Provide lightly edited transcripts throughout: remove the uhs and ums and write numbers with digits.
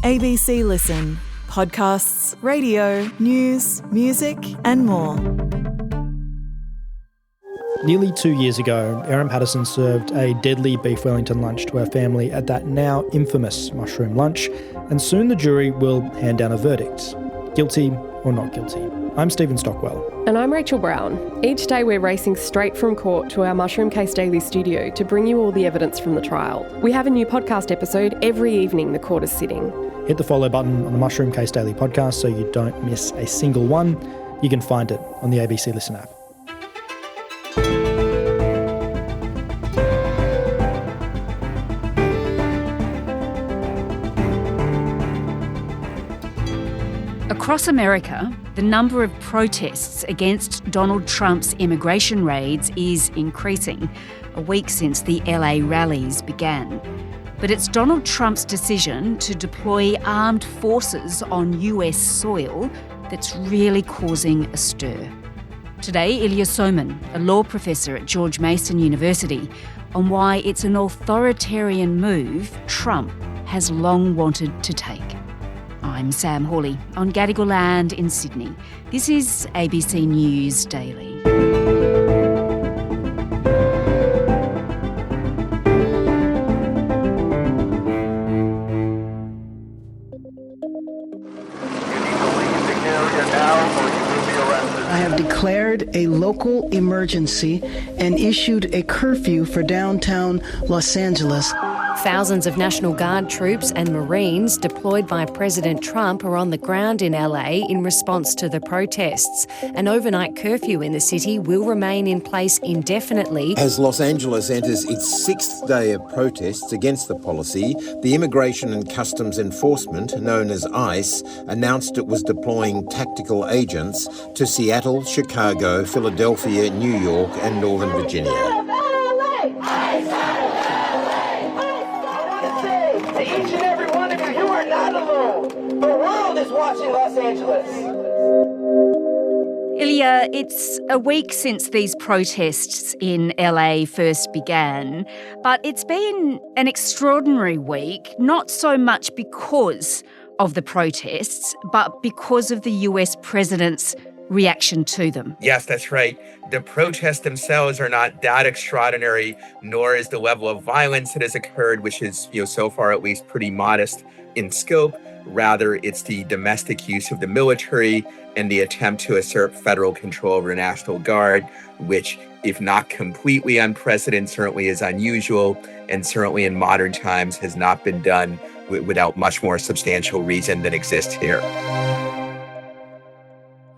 ABC Listen. Podcasts, radio, news, music and more. Nearly 2 years ago, Erin Patterson served a deadly beef Wellington lunch to her family at that now infamous mushroom lunch, and soon the jury will hand down a verdict. Guilty or not guilty. I'm Stephen Stockwell. And I'm Rachel Brown. Each day we're racing straight from court to our Mushroom Case Daily studio to bring you all the evidence from the trial. We have a new podcast episode every evening the court is sitting. Hit the follow button on the Mushroom Case Daily podcast so you don't miss a single one. You can find it on the ABC Listen app. Across America, the number of protests against Donald Trump's immigration raids is increasing, a week since the LA rallies began. But it's Donald Trump's decision to deploy armed forces on US soil that's really causing a stir. Today, Ilya Somin, a law professor at George Mason University, on why it's an authoritarian move Trump has long wanted to take. I'm Sam Hawley on Gadigal land in Sydney. This is ABC News Daily. I have declared a local emergency and issued a curfew for downtown Los Angeles. Thousands of National Guard troops and Marines deployed by President Trump are on the ground in LA in response to the protests. An overnight curfew in the city will remain in place indefinitely. As Los Angeles enters its sixth day of protests against the policy, the Immigration and Customs Enforcement, known as ICE, announced it was deploying tactical agents to Seattle, Chicago, Philadelphia, New York and Northern Virginia. Each and every one of you are not alone. The world is watching Los Angeles. Ilya, it's a week since these protests in LA first began, but it's been an extraordinary week, not so much because of the protests, but because of the US president's reaction to them. Yes, that's right. The protests themselves are not that extraordinary, nor is the level of violence that has occurred, which is, so far at least pretty modest in scope. Rather, it's the domestic use of the military and the attempt to assert federal control over the National Guard, which, if not completely unprecedented, certainly is unusual, and certainly in modern times has not been done without much more substantial reason than exists here.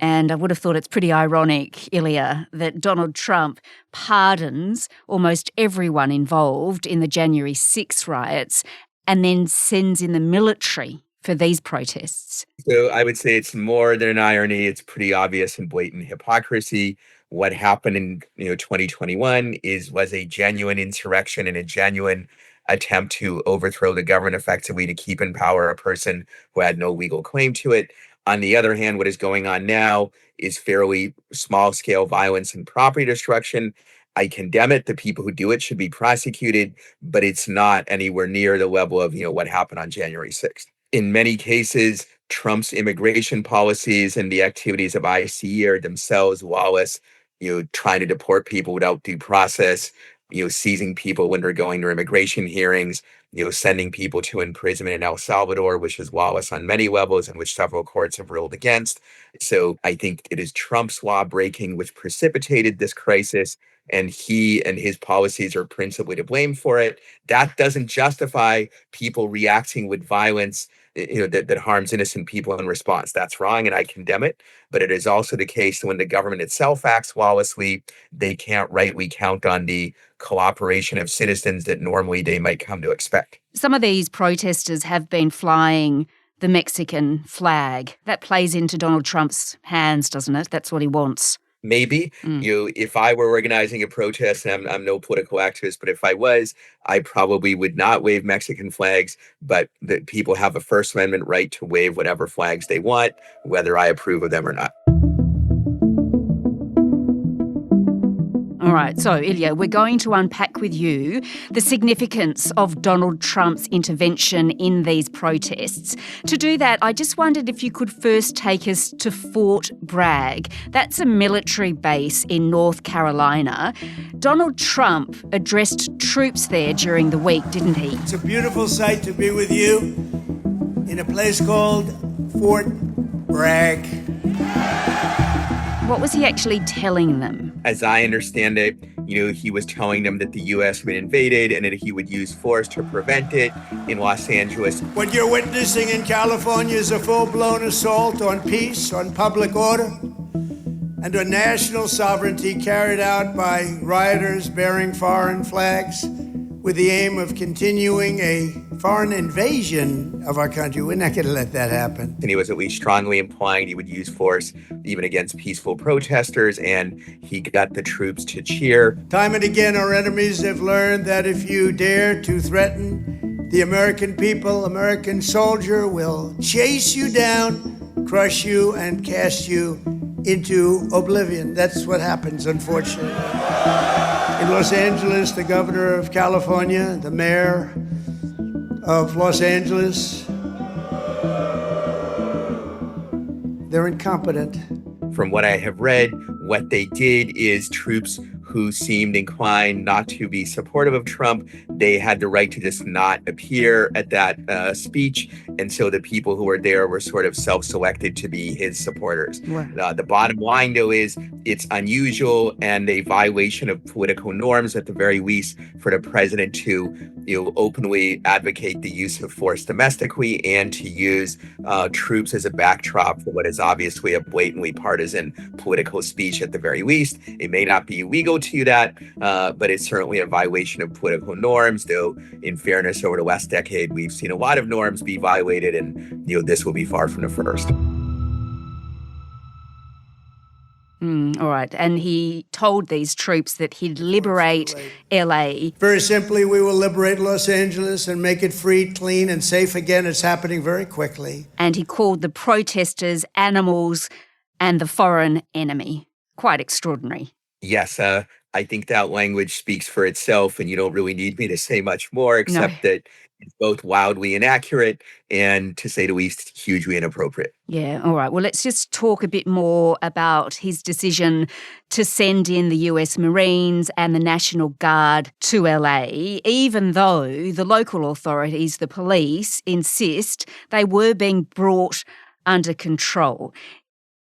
And I would have thought it's pretty ironic, Ilya, that Donald Trump pardons almost everyone involved in the January 6 riots and then sends in the military for these protests. So I would say it's more than an irony. It's pretty obvious and blatant hypocrisy. What happened in 2021 was a genuine insurrection and a genuine attempt to overthrow the government effectively to keep in power a person who had no legal claim to it. On the other hand, what is going on now is fairly small-scale violence and property destruction. I condemn it. The people who do it should be prosecuted, but it's not anywhere near the level of what happened on January 6th. In many cases, Trump's immigration policies and the activities of ICE are themselves lawless, trying to deport people without due process, seizing people when they're going to immigration hearings, sending people to imprisonment in El Salvador, which is lawless on many levels and which several courts have ruled against. So I think it is Trump's law breaking which precipitated this crisis, and he and his policies are principally to blame for it. That doesn't justify people reacting with violence that harms innocent people in response. That's wrong, and I condemn it. But it is also the case that when the government itself acts lawlessly, they can't rightly count on the cooperation of citizens that normally they might come to expect. Some of these protesters have been flying the Mexican flag. That plays into Donald Trump's hands, doesn't it? That's what he wants. Maybe. If I were organizing a protest, and I'm no political activist, but if I was, I probably would not wave Mexican flags, but that people have a First Amendment right to wave whatever flags they want, whether I approve of them or not. All right, so Ilya, we're going to unpack with you the significance of Donald Trump's intervention in these protests. To do that, I just wondered if you could first take us to Fort Bragg. That's a military base in North Carolina. Donald Trump addressed troops there during the week, didn't he? It's a beautiful sight to be with you in a place called Fort Bragg. What was he actually telling them? As I understand it, he was telling them that the U.S. had been invaded and that he would use force to prevent it in Los Angeles. What you're witnessing in California is a full-blown assault on peace, on public order, and on national sovereignty carried out by rioters bearing foreign flags with the aim of continuing a foreign invasion of our country. We're not going to let that happen. And he was at least strongly implying he would use force even against peaceful protesters, and he got the troops to cheer. Time and again, our enemies have learned that if you dare to threaten the American people, American soldier will chase you down, crush you, and cast you into oblivion. That's what happens, unfortunately. In Los Angeles, the governor of California, the mayor of Los Angeles, they're incompetent. From what I have read, what they did is troops who seemed inclined not to be supportive of Trump, they had the right to just not appear at that speech. And so the people who were there were sort of self-selected to be his supporters. Right. The bottom line, though, is it's unusual and a violation of political norms, at the very least, for the president to openly advocate the use of force domestically and to use troops as a backdrop for what is obviously a blatantly partisan political speech at the very least. It may not be illegal to that, but it's certainly a violation of political norms, though in fairness, over the last decade, we've seen a lot of norms be violated, and this will be far from the first. All right. And he told these troops that he'd liberate LA. Very simply, we will liberate Los Angeles and make it free, clean, and safe again. It's happening very quickly. And he called the protesters animals and the foreign enemy. Quite extraordinary. Yes, I think that language speaks for itself, and you don't really need me to say much more, except that it's both wildly inaccurate and, to say the least, hugely inappropriate. Yeah, all right. Well, let's just talk a bit more about his decision to send in the US Marines and the National Guard to LA, even though the local authorities, the police, insist they were being brought under control.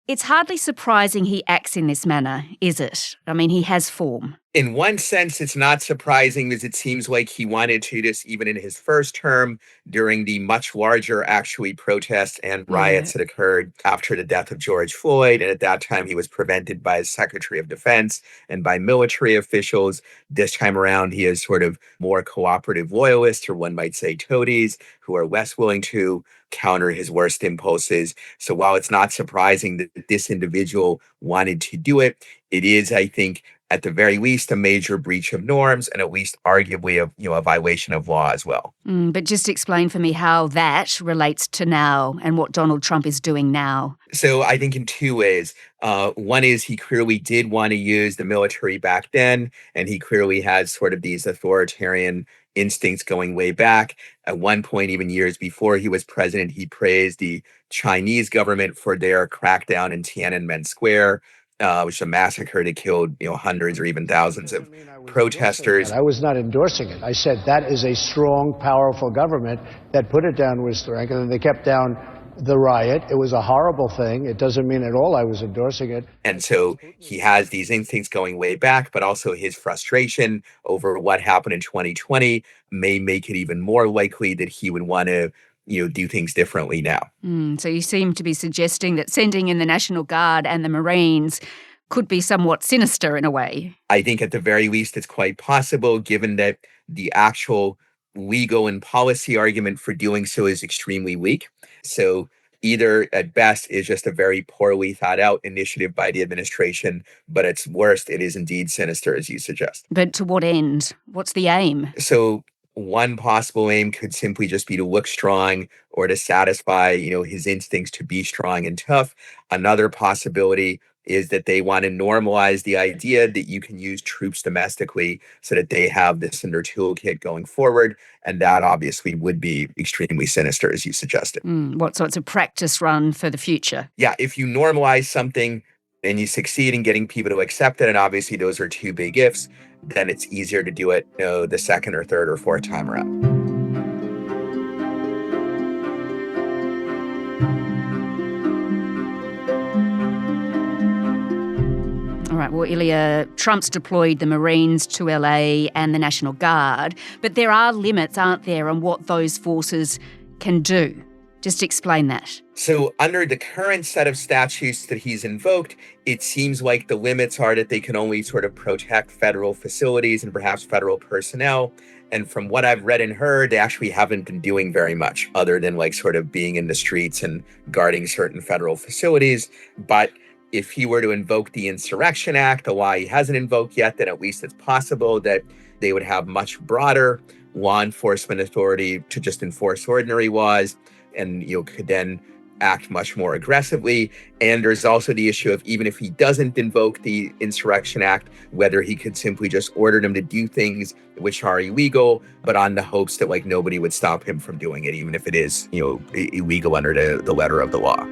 It's hardly surprising he acts in this manner, is it? I mean, he has form. In one sense, it's not surprising, as it seems like he wanted to this even in his first term during the much larger, actually, protests and riots that occurred after the death of George Floyd. And at that time, he was prevented by his Secretary of Defense and by military officials. This time around, he is sort of more cooperative loyalists, or one might say toadies, who are less willing to counter his worst impulses. So while it's not surprising that this individual wanted to do it, it is, I think, at the very least, a major breach of norms, and at least arguably a violation of law as well. But just explain for me how that relates to now and what Donald Trump is doing now. So I think in two ways. One is he clearly did want to use the military back then, and he clearly has sort of these authoritarian instincts going way back. At one point, even years before he was president, he praised the Chinese government for their crackdown in Tiananmen Square, which is a massacre that killed hundreds or even thousands of protesters. I was not endorsing it. I said that is a strong, powerful government that put it down with strength, and they kept down the riot. It was a horrible thing. It doesn't mean at all I was endorsing it. And so he has these instincts going way back, but also his frustration over what happened in 2020 may make it even more likely that he would want to do things differently now. So you seem to be suggesting that sending in the National Guard and the Marines could be somewhat sinister in a way. I think at the very least it's quite possible, given that the actual legal and policy argument for doing so is extremely weak. So either at best is just a very poorly thought out initiative by the administration, but at worst it is indeed sinister, as you suggest. But to what end? What's the aim? So one possible aim could simply just be to look strong or to satisfy, his instincts to be strong and tough. Another possibility is that they want to normalize the idea that you can use troops domestically so that they have this in their toolkit going forward. And that obviously would be extremely sinister, as you suggested. So it's a practice run for the future. Yeah, if you normalize something and you succeed in getting people to accept it, and obviously those are two big ifs, then it's easier to do it, the second or third or fourth time around. All right, well, Ilya, Trump's deployed the Marines to LA and the National Guard, but there are limits, aren't there, on what those forces can do? Just explain that. So under the current set of statutes that he's invoked, it seems like the limits are that they can only sort of protect federal facilities and perhaps federal personnel. And from what I've read and heard, they actually haven't been doing very much other than like sort of being in the streets and guarding certain federal facilities. But if he were to invoke the Insurrection Act, a law he hasn't invoked yet, then at least it's possible that they would have much broader law enforcement authority to just enforce ordinary laws, and could then act much more aggressively. And there's also the issue of, even if he doesn't invoke the Insurrection Act, whether he could simply just order them to do things which are illegal, but on the hopes that nobody would stop him from doing it, even if it is illegal under the letter of the law.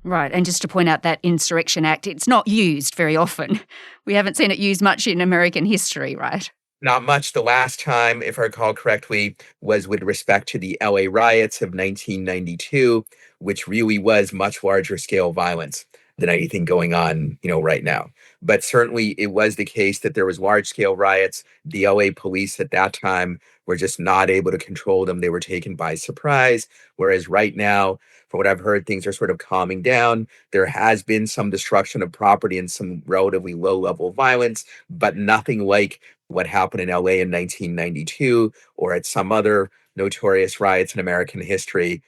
Right, and just to point out, that Insurrection Act, it's not used very often. We haven't seen it used much in American history, right? Not much. The last time, if I recall correctly, was with respect to the LA riots of 1992, which really was much larger scale violence than anything going on, right now. But certainly it was the case that there was large scale riots. The LA police at that time were just not able to control them. They were taken by surprise. Whereas right now, from what I've heard, things are sort of calming down. There has been some destruction of property and some relatively low level violence, but nothing like what happened in LA in 1992 or at some other notorious riots in American history.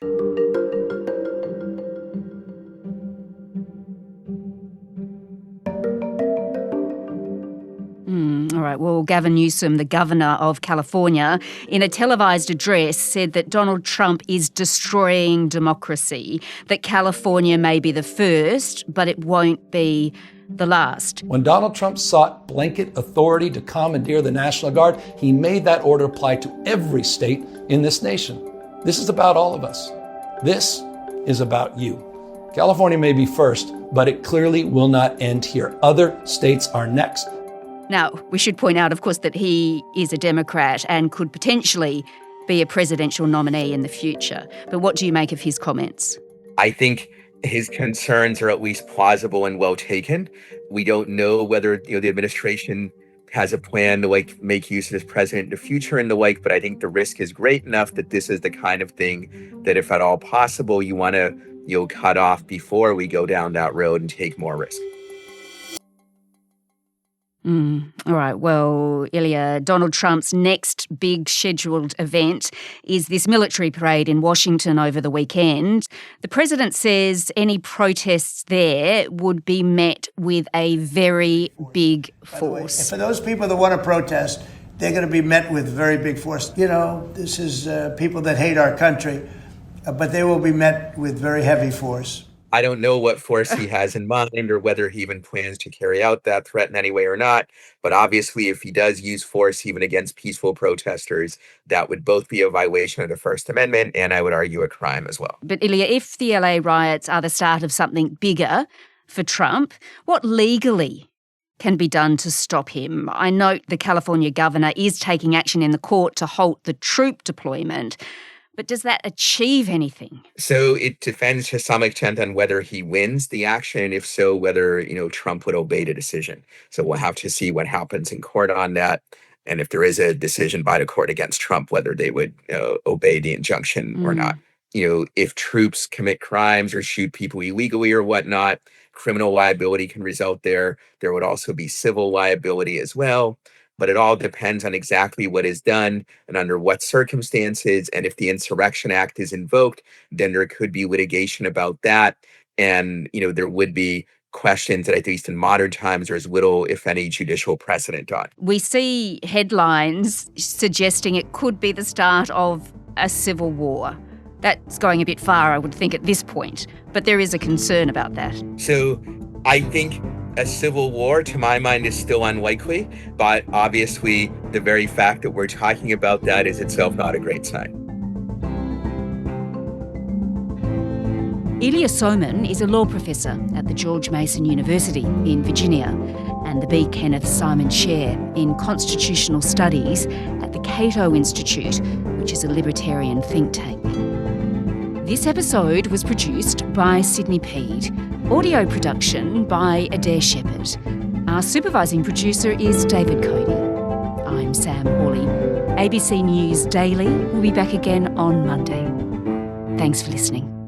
All right, well, Gavin Newsom, the governor of California, in a televised address said that Donald Trump is destroying democracy, that California may be the first, but it won't be the last. When Donald Trump sought blanket authority to commandeer the National Guard, he made that order apply to every state in this nation. This is about all of us. This is about you. California may be first, but it clearly will not end here. Other states are next. Now, we should point out, of course, that he is a Democrat and could potentially be a presidential nominee in the future. But what do you make of his comments? I think his concerns are at least plausible and well taken. We don't know whether the administration has a plan to make use of this president in the future and the like, but I think the risk is great enough that this is the kind of thing that, if at all possible, you want to cut off before we go down that road and take more risk. All right, well, Ilya, Donald Trump's next big scheduled event is this military parade in Washington over the weekend. The president says any protests there would be met with a very big force. For those people that want to protest, they're going to be met with very big force. This is people that hate our country, but they will be met with very heavy force. I don't know what force he has in mind or whether he even plans to carry out that threat in any way or not. But obviously, if he does use force even against peaceful protesters, that would both be a violation of the First Amendment and, I would argue, a crime as well. But Ilya, if the LA riots are the start of something bigger for Trump, what legally can be done to stop him? I note the California governor is taking action in the court to halt the troop deployment. But does that achieve anything? So it depends to some extent on whether he wins the action, and if so, whether Trump would obey the decision. So we'll have to see what happens in court on that, and if there is a decision by the court against Trump, whether they would obey the injunction or not. If troops commit crimes or shoot people illegally or whatnot, criminal liability can result there. There would also be civil liability as well. But it all depends on exactly what is done and under what circumstances. And if the Insurrection Act is invoked, then there could be litigation about that. And, there would be questions that, at least in modern times, there's little, if any, judicial precedent on. We see headlines suggesting it could be the start of a civil war. That's going a bit far, I would think, at this point, but there is a concern about that. So I think a civil war, to my mind, is still unlikely, but obviously the very fact that we're talking about that is itself not a great sign. Ilya Somin is a law professor at the George Mason University in Virginia and the B. Kenneth Simon Chair in Constitutional Studies at the Cato Institute, which is a libertarian think tank. This episode was produced by Sydney Peed. Audio production by Adair Shepherd. Our supervising producer is David Cody. I'm Sam Hawley. ABC News Daily will be back again on Monday. Thanks for listening.